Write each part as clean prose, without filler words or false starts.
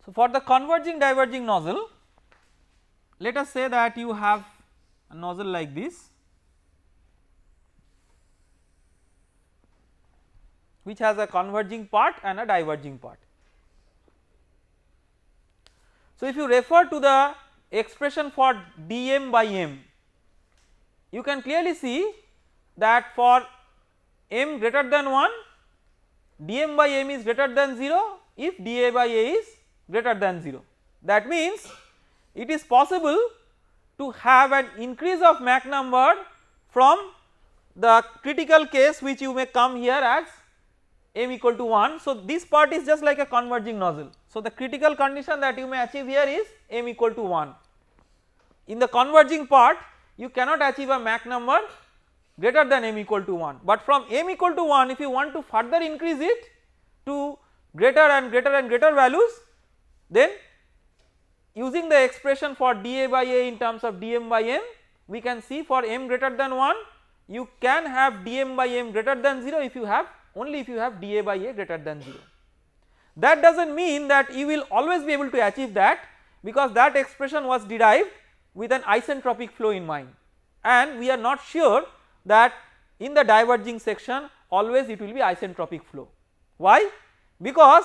So, for the converging diverging nozzle, let us say that you have a nozzle like this, which has a converging part and a diverging part. So, if you refer to the expression for dm by m, you can clearly see that for m greater than 1, dm by m is greater than 0 if dA by A is greater than 0. That means it is possible to have an increase of Mach number from the critical case, which you may come here as m equal to 1. So, this part is just like a converging nozzle. So, the critical condition that you may achieve here is m equal to 1. In the converging part you cannot achieve a Mach number greater than m equal to 1, but from m equal to 1, if you want to further increase it to greater and greater and greater values, then using the expression for dA by A in terms of dm by m, we can see for m greater than 1 you can have dm by m greater than 0 if you have only if you have dA by A greater than 0. That does not mean that you will always be able to achieve that, because that expression was derived with an isentropic flow in mind, and we are not sure that in the diverging section always it will be isentropic flow. Why? Because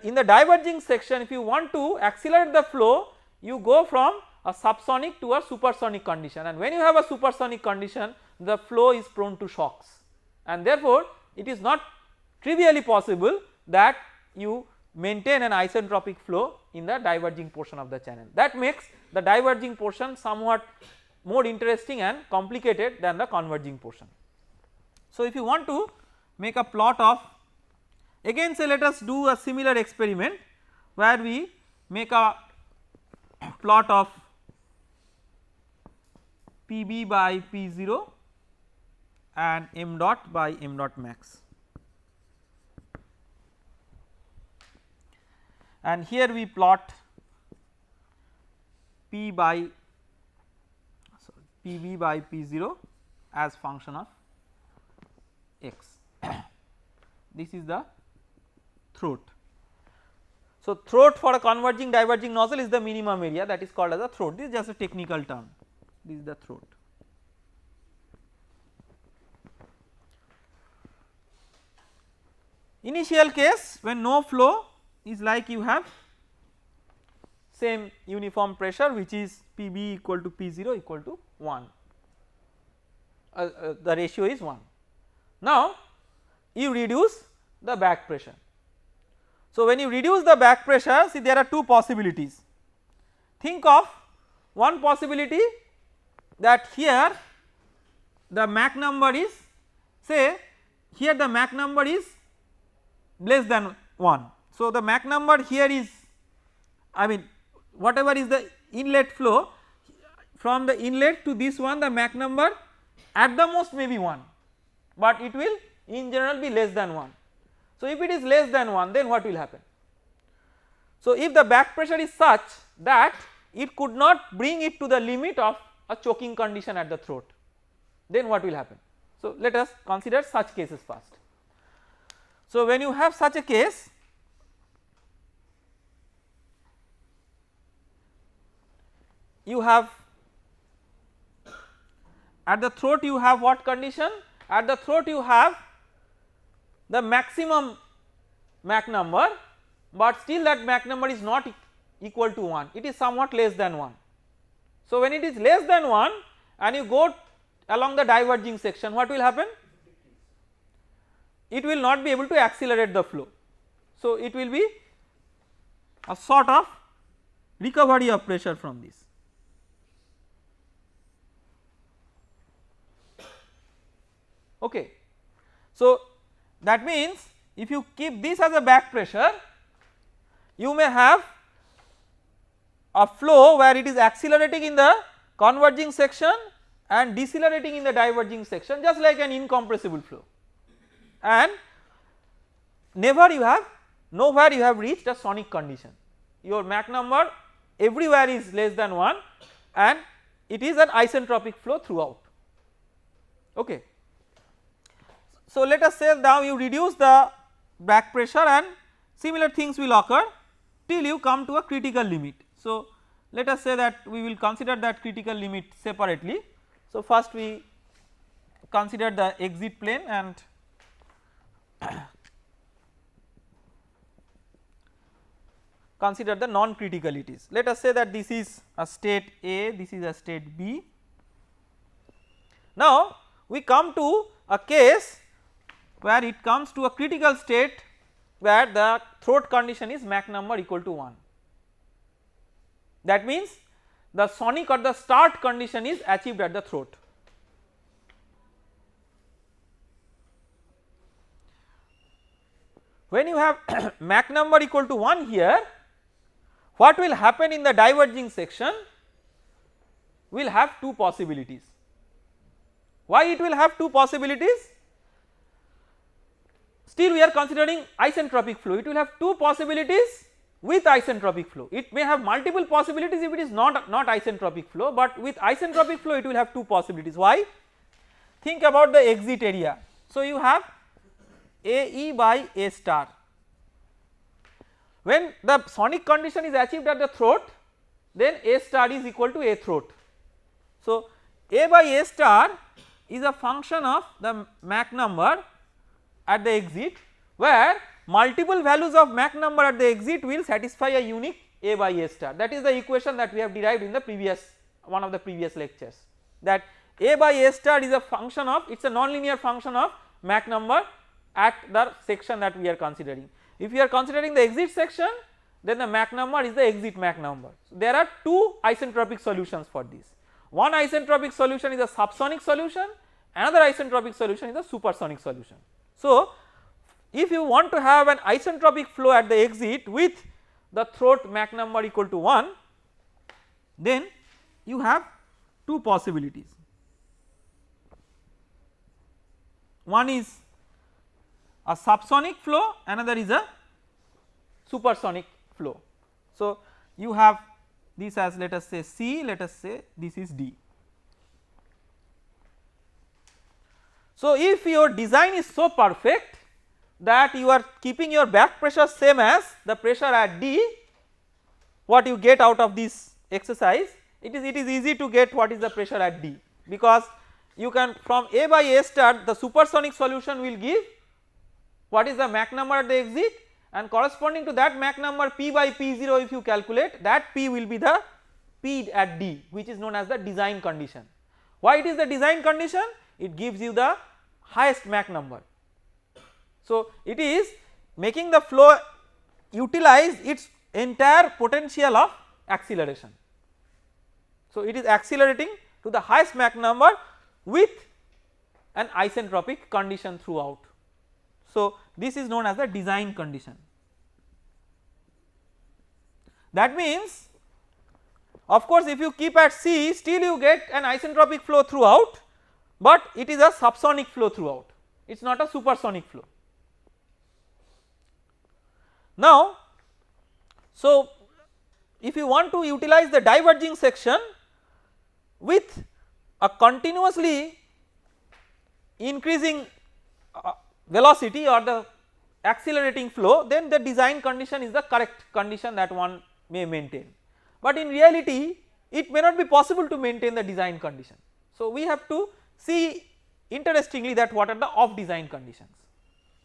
in the diverging section, if you want to accelerate the flow, you go from a subsonic to a supersonic condition, and when you have a supersonic condition the flow is prone to shocks, and therefore it is not trivially possible that you maintain an isentropic flow in the diverging portion of the channel. That makes the diverging portion somewhat more interesting and complicated than the converging portion. So, if you want to make a plot of, again say let us do a similar experiment where we make a plot of Pb by P0 and m dot by m dot max, and here we plot P by Pb by P0 as function of x. This is the throat. So, throat for a converging diverging nozzle is the minimum area, that is called as a throat. This is just a technical term, this is the throat. Initial case when no flow is like you have same uniform pressure, which is Pb equal to P0 equal to 1, the ratio is 1. Now you reduce the back pressure. So, when you reduce the back pressure, see there are two possibilities. Think of one possibility that here the Mach number is, say here the Mach number is less than 1. So, the Mach number here is, I mean whatever is the inlet flow, from the inlet to this one the Mach number at the most may be 1, but it will in general be less than 1. So, if it is less than 1, then what will happen? So, if the back pressure is such that it could not bring it to the limit of a choking condition at the throat, then what will happen? So, let us consider such cases first. So, when you have such a case, you have at the throat you have what condition? At the throat you have the maximum Mach number, but still that Mach number is not equal to 1, it is somewhat less than 1. So, when it is less than 1 and you go along the diverging section, what will happen? It will not be able to accelerate the flow. So, it will be a sort of recovery of pressure from this. Okay. So, that means if you keep this as a back pressure, you may have a flow where it is accelerating in the converging section and decelerating in the diverging section, just like an incompressible flow, and nowhere you have reached a sonic condition. Your Mach number everywhere is less than 1 and it is an isentropic flow throughout. Okay. So, let us say now you reduce the back pressure and similar things will occur. till you come to a critical limit. So, let us say that we will consider that critical limit separately. So, first we consider the exit plane and consider the non criticalities. Let us say that this is a state A, this is a state B. Now, we come to a case where it comes to a critical state where the throat condition is Mach number equal to 1. That means the sonic or the start condition is achieved at the throat. When you have Mach number equal to 1 here, what will happen in the diverging section? We will have two possibilities. Why it will have two possibilities? Still we are considering isentropic flow, it will have two possibilities with isentropic flow. It may have multiple possibilities if it is not isentropic flow, but with isentropic flow it will have two possibilities. Why? Think about the exit area. So, you have AE by A star. When the sonic condition is achieved at the throat, then A star is equal to A throat. So, A by A star is a function of the Mach number at the exit, where multiple values of Mach number at the exit will satisfy a unique A by A star. That is the equation that we have derived in the previous one of the previous lectures, that A by A star is a function of, it is a nonlinear function of Mach number at the section that we are considering. If we are considering the exit section, then the Mach number is the exit Mach number. So, there are two isentropic solutions for this. One isentropic solution is a subsonic solution, another isentropic solution is a supersonic solution. So, if you want to have an isentropic flow at the exit with the throat Mach number equal to 1, then you have two possibilities. One is a subsonic flow, another is a supersonic flow. So, you have this as, let us say C, let us say this is D. So, if your design is so perfect that you are keeping your back pressure same as the pressure at D, what you get out of this exercise, it is easy to get what is the pressure at D, because you can from A by A star the supersonic solution will give what is the Mach number at the exit, and corresponding to that Mach number P by P0, if you calculate, that P will be the P at D, which is known as the design condition. Why it is the design condition? It gives you the highest Mach number. So, it is making the flow utilize its entire potential of acceleration. So, it is accelerating to the highest Mach number with an isentropic condition throughout. So, this is known as the design condition. That means, of course, if you keep at C, still you get an isentropic flow throughout, but it is a subsonic flow throughout, it is not a supersonic flow. Now, so if you want to utilize the diverging section with a continuously increasing velocity or the accelerating flow, then the design condition is the correct condition that one may maintain, but in reality it may not be possible to maintain the design condition. So, we have to see interestingly that what are the off design conditions.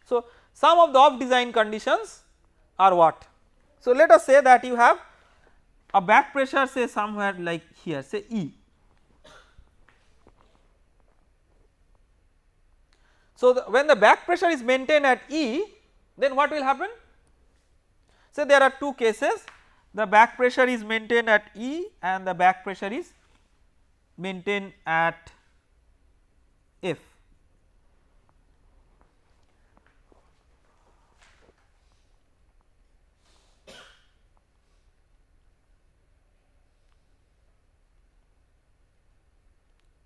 So, some of the off design conditions are what? So, let us say that you have a back pressure, say somewhere like here, say E. So, when the back pressure is maintained at E, then what will happen? So, there are two cases, the back pressure is maintained at E and the back pressure is maintained at F.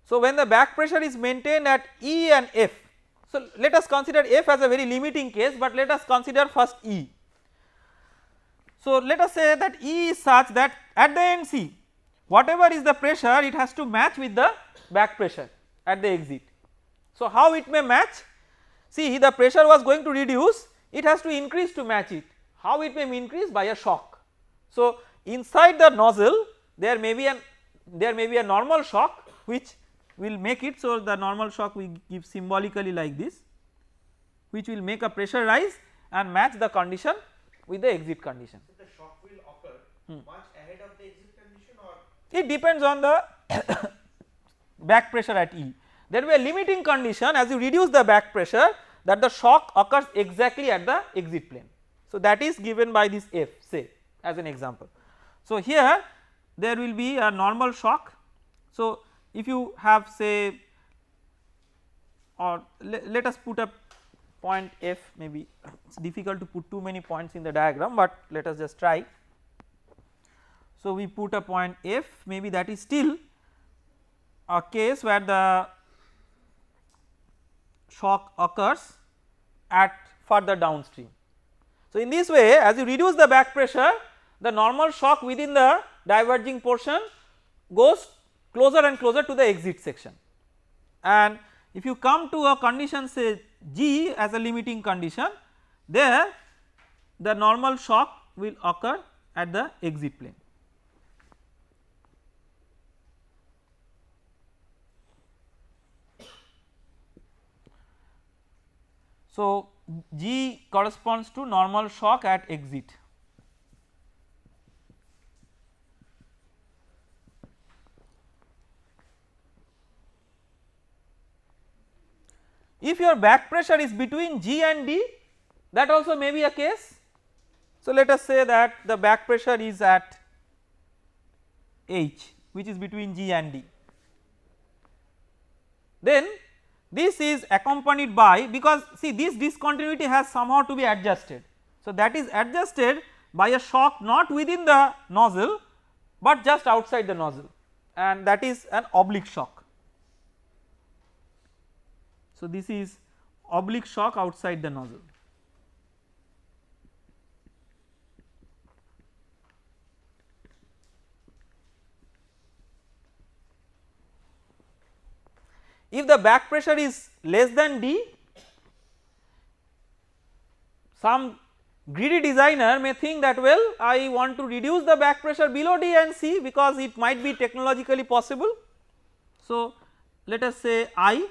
So, when the back pressure is maintained at E and F, so let us consider F as a very limiting case, but let us consider first E. So, let us say that E is such that at the end C, whatever is the pressure, it has to match with the back pressure at the exit. So, how it may match? See, the pressure was going to reduce, it has to increase to match it. How it may increase? By a shock. So inside the nozzle there may be a normal shock which will make it, so the normal shock we give symbolically like this, which will make a pressure rise and match the condition with the exit condition. So the shock will occur much ahead of the exit condition, or it depends on the back pressure at E. There will be a limiting condition as you reduce the back pressure that the shock occurs exactly at the exit plane. So that is given by this F, say as an example. So here there will be a normal shock. So if you have say, or let us put a point F, maybe it is difficult to put too many points in the diagram, but let us just try. So we put a point F, maybe that is still a case where the shock occurs at further downstream. So in this way, as you reduce the back pressure, the normal shock within the diverging portion goes closer and closer to the exit section, and if you come to a condition say G as a limiting condition, there the normal shock will occur at the exit plane. So G corresponds to normal shock at exit. If your back pressure is between G and D, that also may be a case. So let us say that the back pressure is at H, which is between G and D. Then this is accompanied by, because see this discontinuity has somehow to be adjusted. So that is adjusted by a shock not within the nozzle but just outside the nozzle, and that is an oblique shock. So this is oblique shock outside the nozzle. If the back pressure is less than D, some greedy designer may think that, well, I want to reduce the back pressure below D and C because it might be technologically possible. So let us say I.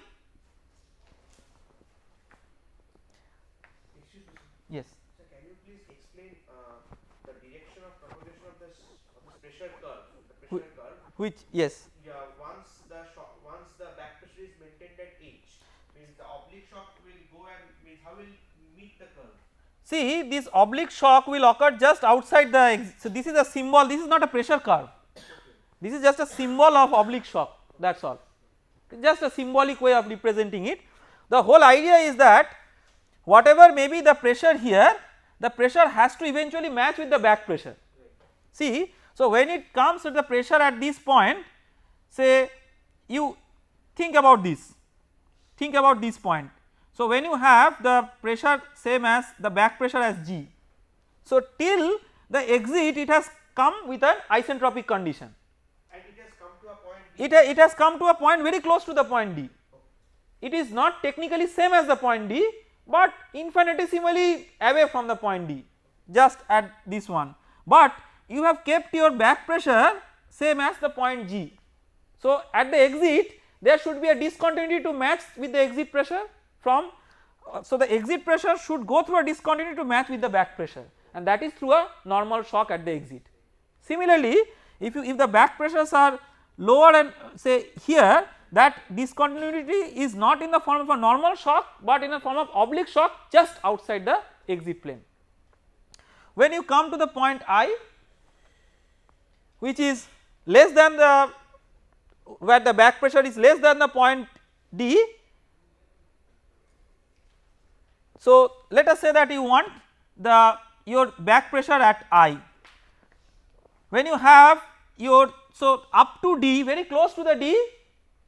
Yes. So can you please explain the direction of propagation of this pressure curve, Which, yes. Yeah, once the back pressure is maintained at H, means the oblique shock will go and means how will meet the curve. See, this oblique shock will occur just outside the, so this is a symbol, this is not a pressure curve, this is just a symbol of oblique shock, that is all, just a symbolic way of representing it. The whole idea is that whatever may be the pressure here, the pressure has to eventually match with the back pressure. See, so when it comes to the pressure at this point, say you think about this point. So when you have the pressure same as the back pressure as G, so till the exit it has come with an isentropic condition, and it has come to a point D. it has come to a point very close to the point D. It is not technically same as the point D, but infinitesimally away from the point D, just at this one, but you have kept your back pressure same as the point G. So at the exit there should be a discontinuity to match with the exit pressure from, so the exit pressure should go through a discontinuity to match with the back pressure, and that is through a normal shock at the exit. Similarly, if the back pressures are lower and say here, that discontinuity is not in the form of a normal shock but in the form of oblique shock just outside the exit plane. When you come to the point I, which is less than the, where the back pressure is less than the point D, so let us say that you want your back pressure at I. When you have your, so up to D, very close to the D,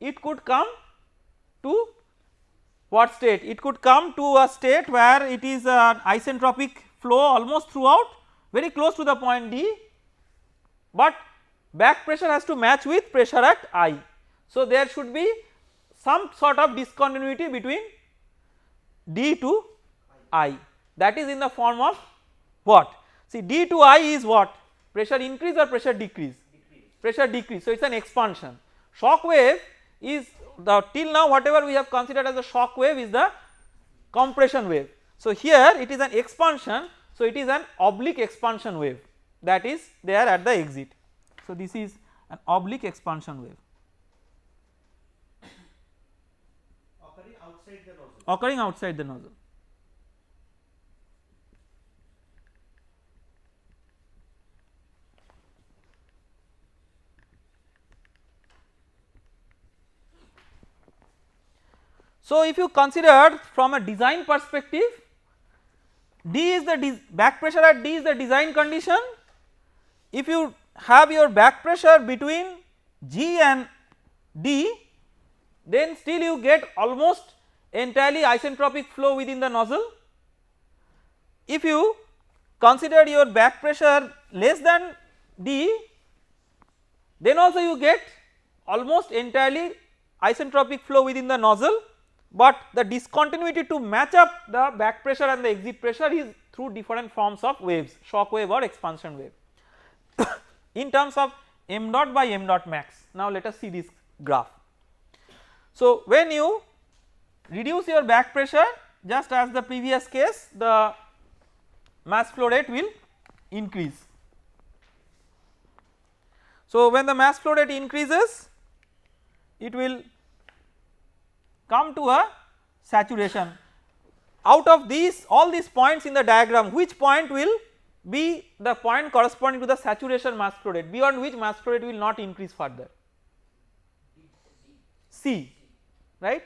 it could come to what state? It could come to a state where it is an isentropic flow almost throughout, very close to the point D, but back pressure has to match with pressure at I. So there should be some sort of discontinuity between D to I, that is in the form of what? See, D to I is what? pressure increase or pressure decrease? Decrease. Pressure decrease. So it is an expansion. Shock wave is the till now whatever we have considered as a shock wave is the compression wave. So here it is an expansion, so it is an oblique expansion wave that is there at the exit. So this is an oblique expansion wave Occurring outside the nozzle. occurring outside the nozzle. So if you consider from a design perspective, D is the back pressure at D is the design condition. If you have your back pressure between G and D, then still you get almost entirely isentropic flow within the nozzle. If you consider your back pressure less than D, then also you get almost entirely isentropic flow within the nozzle, but the discontinuity to match up the back pressure and the exit pressure is through different forms of waves, shock wave or expansion wave. In terms of m dot by m dot max, now let us see this graph. So when you reduce your back pressure, just as the previous case, the mass flow rate will increase. So when the mass flow rate increases, it will come to a saturation. Out of these all these points in the diagram, which point will be the point corresponding to the saturation mass flow rate, beyond which mass flow rate will not increase further? C, right.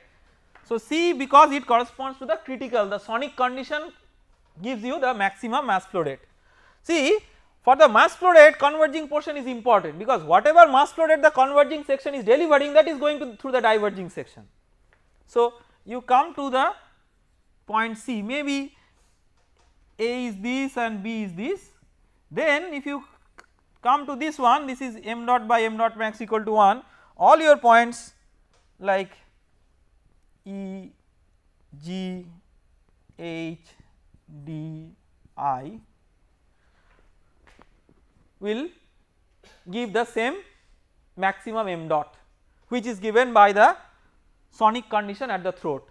So C, because it corresponds to the critical, the sonic condition gives you the maximum mass flow rate. See, for the mass flow rate, converging portion is important, because whatever mass flow rate the converging section is delivering, that is going through the diverging section. So you come to the point C, maybe A is this and B is this, then if you come to this one, this is m dot by m dot max equal to 1, all your points like E, G, H, D, I will give the same maximum m dot, which is given by the sonic condition at the throat.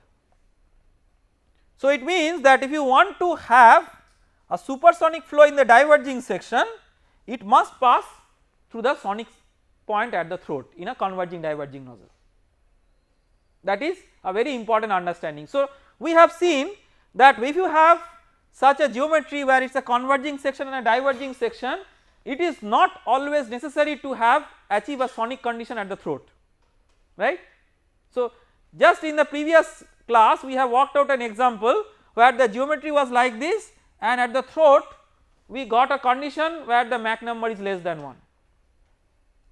So it means that if you want to have a supersonic flow in the diverging section, it must pass through the sonic point at the throat in a converging diverging nozzle. That is a very important understanding. So we have seen that if you have such a geometry where it is a converging section and a diverging section, it is not always necessary to have achieve a sonic condition at the throat, right. So just in the previous class we have worked out an example where the geometry was like this, and at the throat we got a condition where the Mach number is less than 1.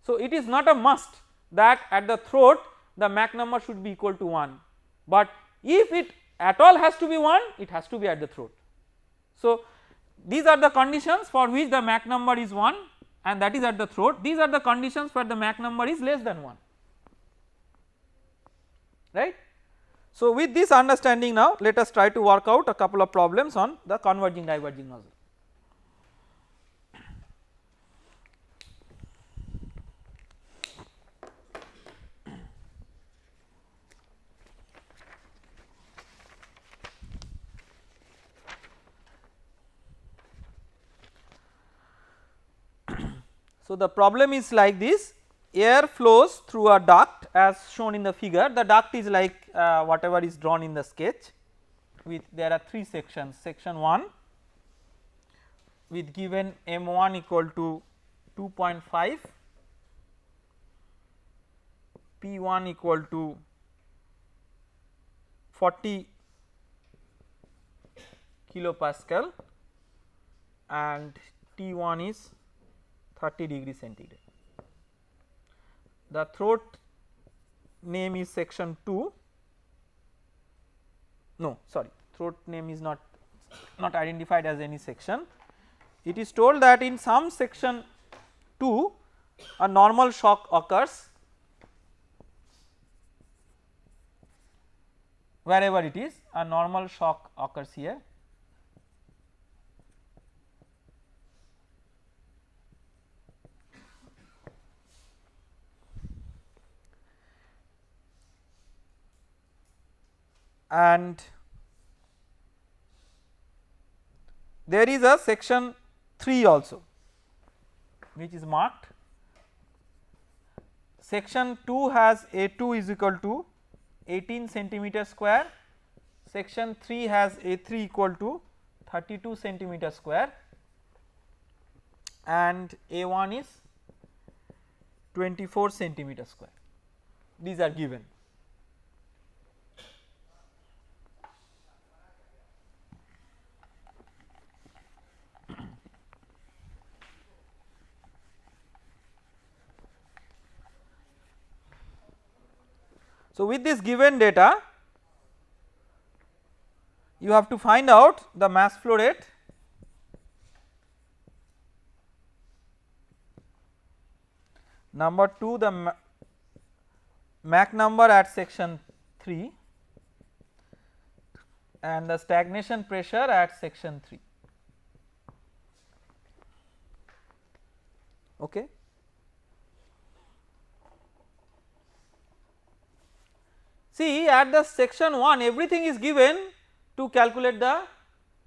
So it is not a must that at the throat the Mach number should be equal to 1, but if it at all has to be 1, it has to be at the throat. So these are the conditions for which the Mach number is 1, and that is at the throat. These are the conditions where the Mach number is less than 1, right. So with this understanding, now let us try to work out a couple of problems on the converging diverging nozzle. So the problem is like this: air flows through a duct as shown in the figure. The duct is like whatever is drawn in the sketch, with there are 3 sections. Section 1 with given m1 equal to 2.5, p1 equal to 40 kilopascal and T1 is 30 degree centigrade. The throat name is section 2, no sorry, throat name is not identified as any section. It is told that in some section 2 a normal shock occurs wherever it is, a normal shock occurs here. and there is a section 3 also which is marked. Section 2 has A2 is equal to 18 centimeter square, section 3 has A3 equal to 32 centimeter square, and A1 is 24 centimeter square. These are given. So, with this given data you have to find out the mass flow rate number 2, the Mach number at section 3 and the stagnation pressure at section 3. Okay. See, at the section 1 everything is given to calculate the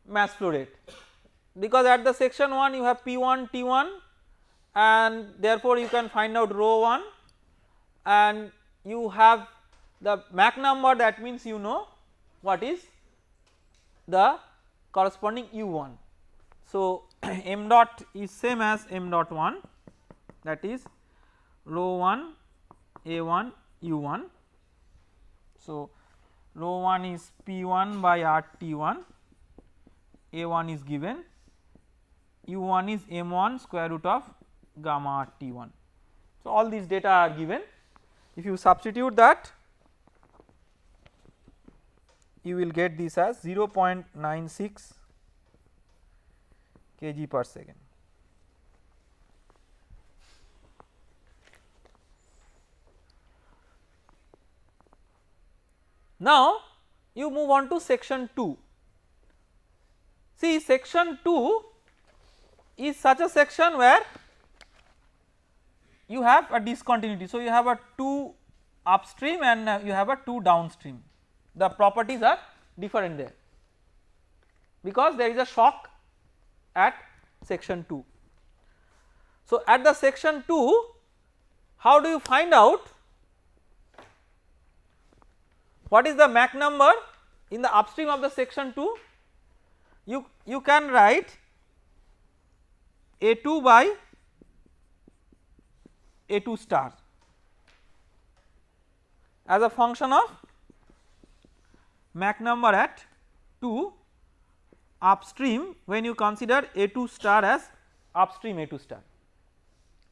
mass flow rate, because at the section 1 you have P1 T1 and therefore you can find out rho 1 and you have the Mach number, that means you know what is the corresponding U1. So, m dot is same as m dot 1, that is rho 1 A1 U1. So, rho 1 is P1 by RT1, A1 is given, U1 is m1 square root of gamma RT1. So, all these data are given. If you substitute that, you will get this as 0.96 kg per second. Now, you move on to section 2. See, section 2 is such a section where you have a discontinuity. So, you have a 2 upstream and you have a 2 downstream. The properties are different there because there is a shock at section 2. So, at the section 2, how do you find out what is the Mach number in the upstream of the section 2? You can write A2 by A2 star as a function of Mach number at 2 upstream when you consider A2 star as upstream A2 star.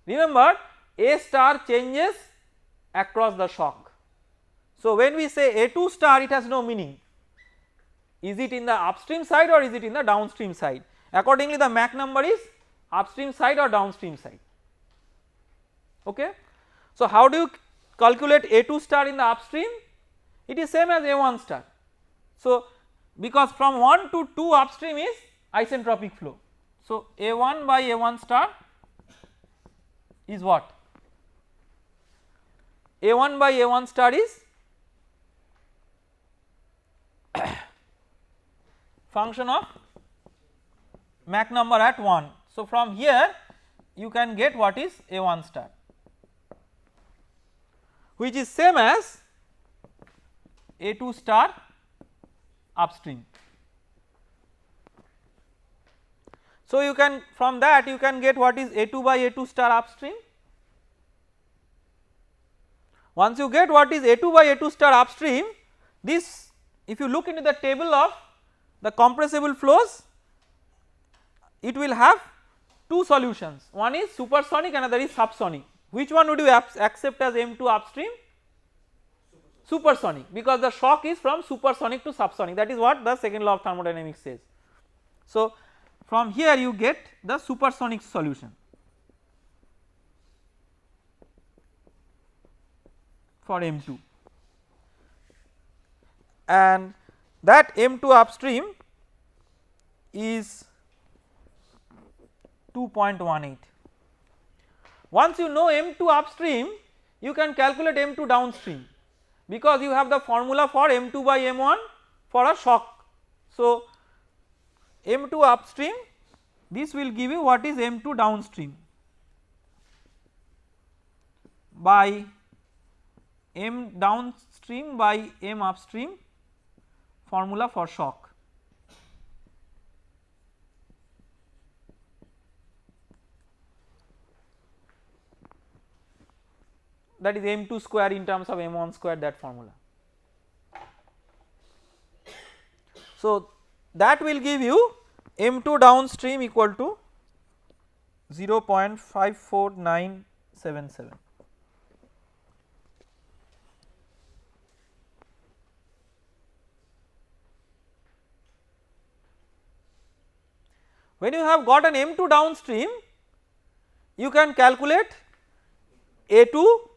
Remember, A star changes across the shock. So, when we say A2 star, it has no meaning, is it in the upstream side or is it in the downstream side. Accordingly, the Mach number is upstream side or downstream side. Okay. So, how do you calculate A2 star in the upstream? It is same as A1 star. So, because from 1 to 2 upstream is isentropic flow. So, A1 by A1 star is what? A1 by A1 star is function of Mach number at 1. So, from here you can get what is A1 star, which is same as A2 star upstream. So, you can from that you can get what is A2 by A2 star upstream. Once you get what is A2 by A2 star upstream, this, if you look into the table of the compressible flows, it will have two solutions, one is supersonic, another is subsonic. Which one would you accept as M2 upstream? Supersonic, because the shock is from supersonic to subsonic, that is what the second law of thermodynamics says. So, from here you get the supersonic solution for M2, and that M2 upstream is 2.18. Once you know M2 upstream, you can calculate M2 downstream, because you have the formula for M2 by M1 for a shock. So, M2 upstream, this will give you what is M2 downstream by M downstream by M upstream, formula for shock. That is M2 square in terms of M1 square, that formula. So, that will give you M2 downstream equal to 0.54977. When you have got an M2 downstream, you can calculate A2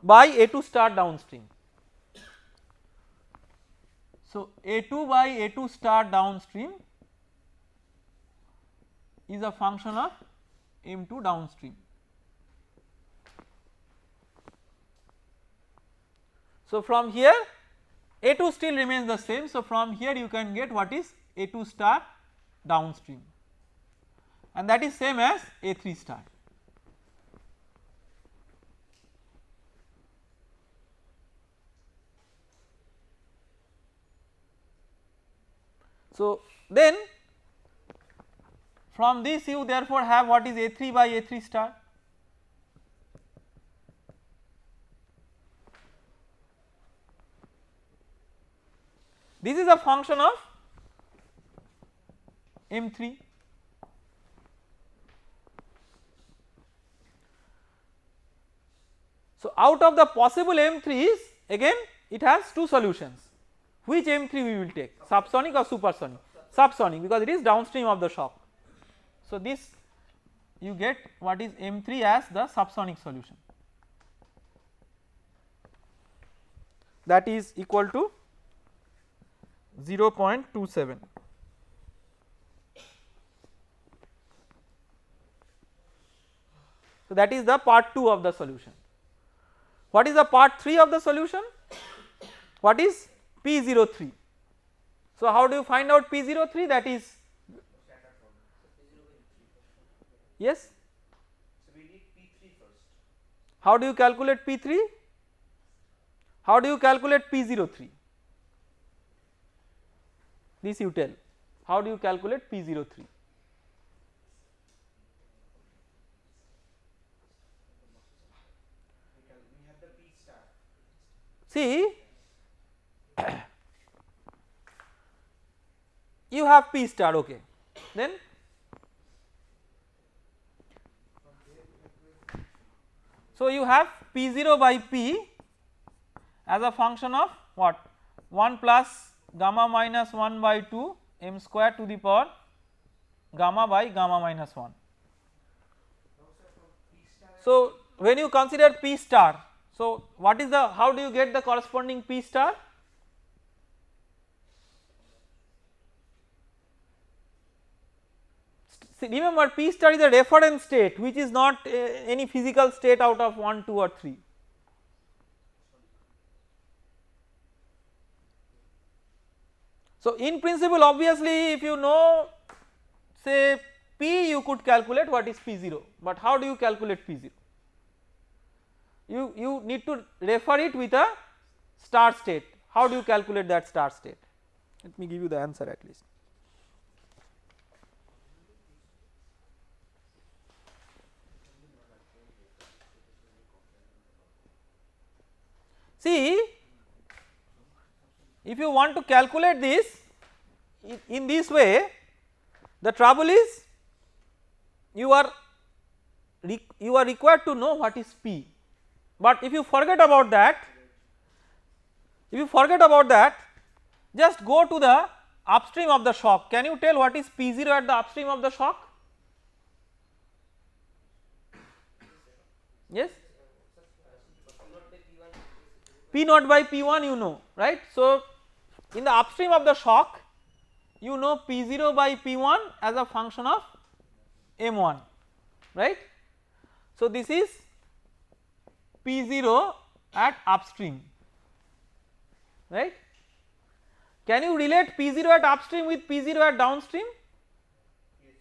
by A2 star downstream. So, A2 by A2 star downstream is a function of M2 downstream. So, from here A2 still remains the same. So, from here you can get what is A2 star downstream, and that is same as A3 star. So, then from this you therefore have what is A3 by A3 star. This is a function of M3. So, out of the possible M3s, again it has two solutions. Which M3 we will take, subsonic or supersonic? Subsonic, because it is downstream of the shock. So, this you get what is M3 as the subsonic solution, that is equal to 0.27. So, that is the part 2 of the solution. What is the part 3 of the solution? What is P03? So, how do you find out P03? That is, yes. So we need P3 first. How do you calculate P3? How do you calculate P03? This you tell. How do you calculate P03? We have the P star. See, you have P star, okay. Then so you have P0 by P as a function of what? 1 plus gamma minus 1 by 2 m square to the power gamma by gamma minus 1. So, when you consider P star, so what is the, how do you get the corresponding P star? See, remember P star is a reference state which is not any physical state out of 1, 2 or 3. So, in principle obviously if you know say P, you could calculate what is P0, but how do you calculate P0? You need to refer it with a star state. How do you calculate that star state? Let me give you the answer at least. See, if you want to calculate this in this way, the trouble is you are required to know what is P, but if you forget about that, just go to the upstream of the shock. Can you tell what is P0 at the upstream of the shock? Yes, P naught by P1 you know, right. So, in the upstream of the shock you know P0 by P1 as a function of M1, right. So, this is P0 at upstream, right. Can you relate P0 at upstream with P0 at downstream? Yes.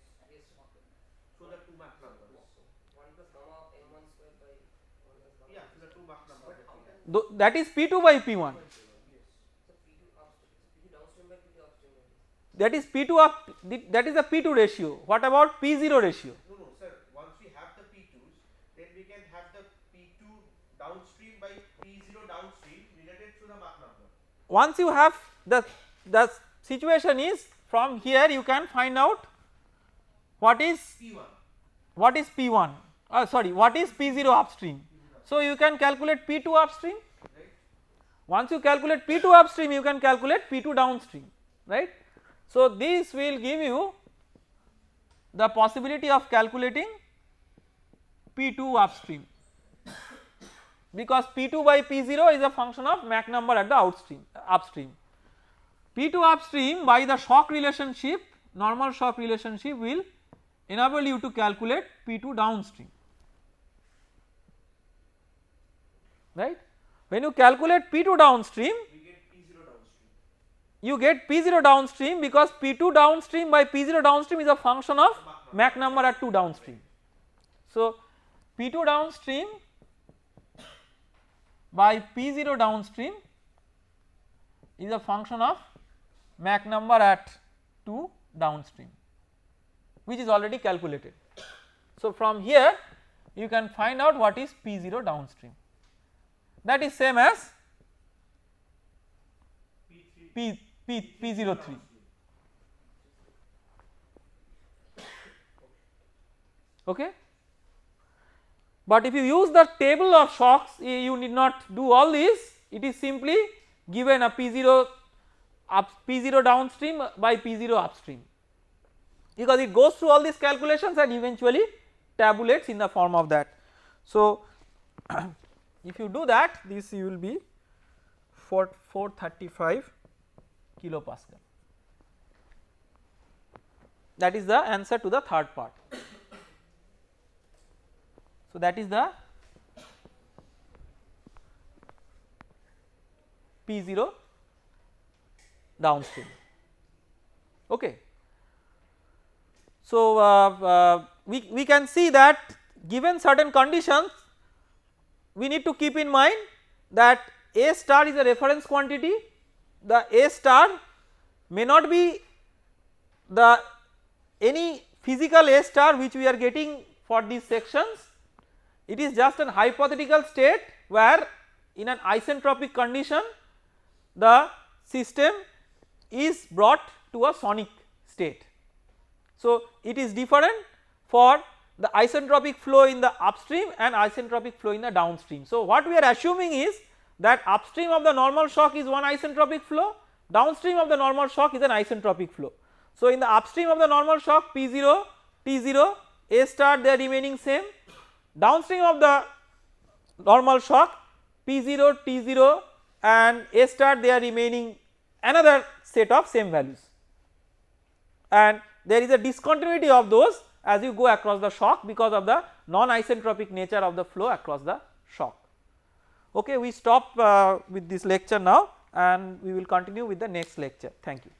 So the two Mach numbers. Yeah, so the two Mach numbers. That is P2 by P1. That is P2 up, that is the P2 ratio. What about P0 ratio? No, sir. Once we have the P2s, then we can have the P2 downstream by P0 downstream related to the Mach number. Once you have the situation is, from here you can find out what is P1. What is P1, sorry, what is P0 upstream. So you can calculate P2 upstream. Right. Once you calculate P2 upstream, you can calculate P2 downstream, right. So this will give you the possibility of calculating P2 upstream, because P2 by P0 is a function of Mach number at the upstream. P2 upstream by the shock relationship, normal shock relationship, will enable you to calculate P2 downstream, right. When you calculate P2 downstream, you get P0 downstream, because P2 downstream by P0 downstream is a function of Mach number at 2 downstream. So P2 downstream by P0 downstream is a function of Mach number at 2 downstream, which is already calculated. So from here you can find out what is P0 downstream, that is same as P03. Okay. But if you use the table of shocks, you need not do all this, it is simply given a P0 downstream by P0 upstream, because it goes through all these calculations and eventually tabulates in the form of that. So if you do that, this you will be 435 kilopascal. That is the answer to the third part. So that is the P0 downstream. Okay. So we can see that given certain conditions, we need to keep in mind that A star is a reference quantity. The A star may not be the any physical A star which we are getting for these sections. It is just an hypothetical state where in an isentropic condition the system is brought to a sonic state. So it is different for the isentropic flow in the upstream and isentropic flow in the downstream. So what we are assuming is that upstream of the normal shock is one isentropic flow, downstream of the normal shock is an isentropic flow. So in the upstream of the normal shock, P0, T0, A star they are remaining same, downstream of the normal shock, P0, T0 and A star they are remaining another set of same values, and there is a discontinuity of those as you go across the shock because of the non isentropic nature of the flow across the shock. Okay, we stop with this lecture now and we will continue with the next lecture. Thank you.